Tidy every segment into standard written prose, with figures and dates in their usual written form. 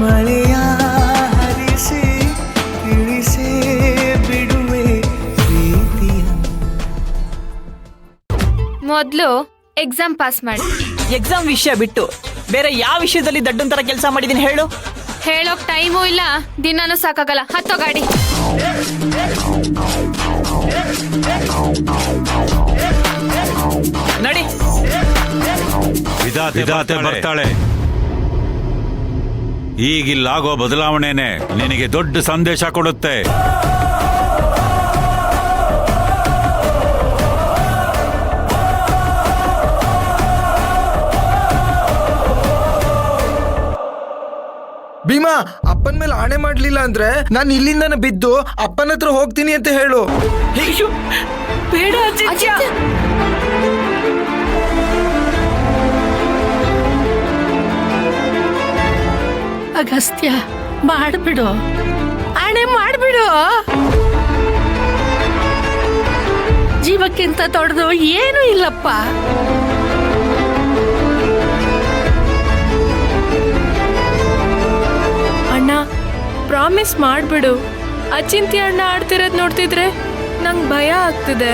ಮಳೆಯ ಹರಿಸಿ ತಿಳಿಸೇ ಬಿಡುವೆ ಪ್ರೀತಿಯ. ಮೊದ್ಲು ಎಕ್ಸಾಮ್ ಪಾಸ್ ಮಾಡಿ. ಎಕ್ಸಾಮ್ ವಿಷಯ ಬಿಟ್ಟು ಬೇರೆ ಯಾವ ವಿಷಯದಲ್ಲಿ ದಡ್ಡನ್ ತರ ಕೆಲಸ ಮಾಡಿದೀನಿ ಹೇಳು? ಹೇಳೋಕ್ ಟೈಮೂ ಇಲ್ಲ, ದಿನಾನೂ ಸಾಕಾಗಲ್ಲ. ಹತ್ತೋ ಗಾಡಿ. ನಡಿ. ವಿಧಾತೆ ಬರ್ತಾಳೆ. ಈಗಿಲ್ಲಾಗೋ ಬದಲಾವಣೆನೆ ನಿನಗೆ ದೊಡ್ಡ ಸಂದೇಶ ಕೊಡುತ್ತೆ. ಭೀಮಾ, ಅಪ್ಪನ ಮೇಲೆ ಆಣೆ ಮಾಡ್ಲಿಲ್ಲ ಅಂದ್ರೆ ನಾನು ಇಲ್ಲಿಂದನೇ ಬಿದ್ದು ಅಪ್ಪನ ಹತ್ರ ಹೋಗ್ತೀನಿ ಅಂತ ಹೇಳು. ಬೇಡ ಅಗಸ್ತ್ಯ, ಮಾಡ್ಬಿಡು, ಆಣೆ ಮಾಡ್ಬಿಡು. ಜೀವಕ್ಕಿಂತ ದೊಡ್ಡದು ಏನೂ ಇಲ್ಲಪ್ಪ. ಅಣ್ಣ, ಪ್ರಾಮಿಸ್ ಮಾಡ್ಬಿಡು. ಅಚಿಂತ್ಯ ಅಣ್ಣ ಆಡ್ತಿರೋದ್ ನೋಡ್ತಿದ್ರೆ ನಂಗೆ ಭಯ ಆಗ್ತಿದೆ.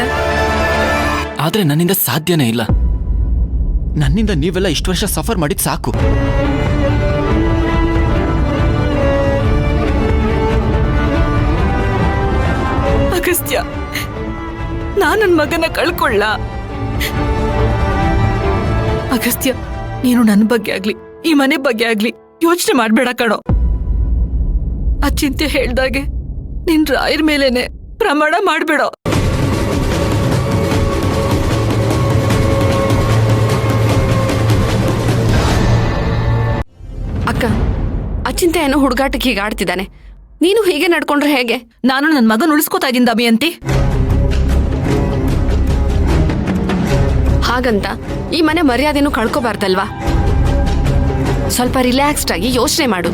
ಆದ್ರೆ ನನ್ನಿಂದ ಸಾಧ್ಯನೇ ಇಲ್ಲ. ನನ್ನಿಂದ ನೀವೆಲ್ಲ ಇಷ್ಟು ವರ್ಷ ಸಫರ್ ಮಾಡಿದ್ ಸಾಕು. ಅಗಸ್ತ್ಯ, ನಾನು ನನ್ನ ಮಗನ ಕಳ್ಕೊಳ್ಳ. ಅಗಸ್ತ್ಯ, ನೀನು ನನ್ನ ಬಗ್ಗೆ ಆಗ್ಲಿ ಈ ಮನೆ ಬಗ್ಗೆ ಆಗ್ಲಿ ಯೋಚನೆ ಮಾಡ್ಬೇಡ ಕಣೋ. ಅಚಿಂತ್ಯ ಹೇಳ್ದಾಗೆ ನಿನ್ ರಾಯರ್ ಮೇಲೇನೆ ಪ್ರಮಾಣ ಮಾಡ್ಬೇಡ. ಅಕ್ಕ, ಅಚಿಂತ್ಯ ಏನೋ ಹುಡುಗಾಟಕ್ಕೆ ಹೀಗೆ ಆಡ್ತಿದ್ದಾನೆ. ನೀನು ಹೀಗೆ ನಡ್ಕೊಂಡ್ರೆ ಹೇಗೆ? ನಾನು ನನ್ನ ಮಗನ ಉಳಿಸ್ಕೋತಾ ಇದ್ದೀನಿ ದಮಯಂತಿ. ಹಾಗಂತ ಈ ಮನೆ ಮರ್ಯಾದೆನೂ ಕಳ್ಕೋಬಾರ್ದಲ್ವಾ? ಸ್ವಲ್ಪ ರಿಲ್ಯಾಕ್ಸ್ಡ್ ಆಗಿ ಯೋಚನೆ ಮಾಡು.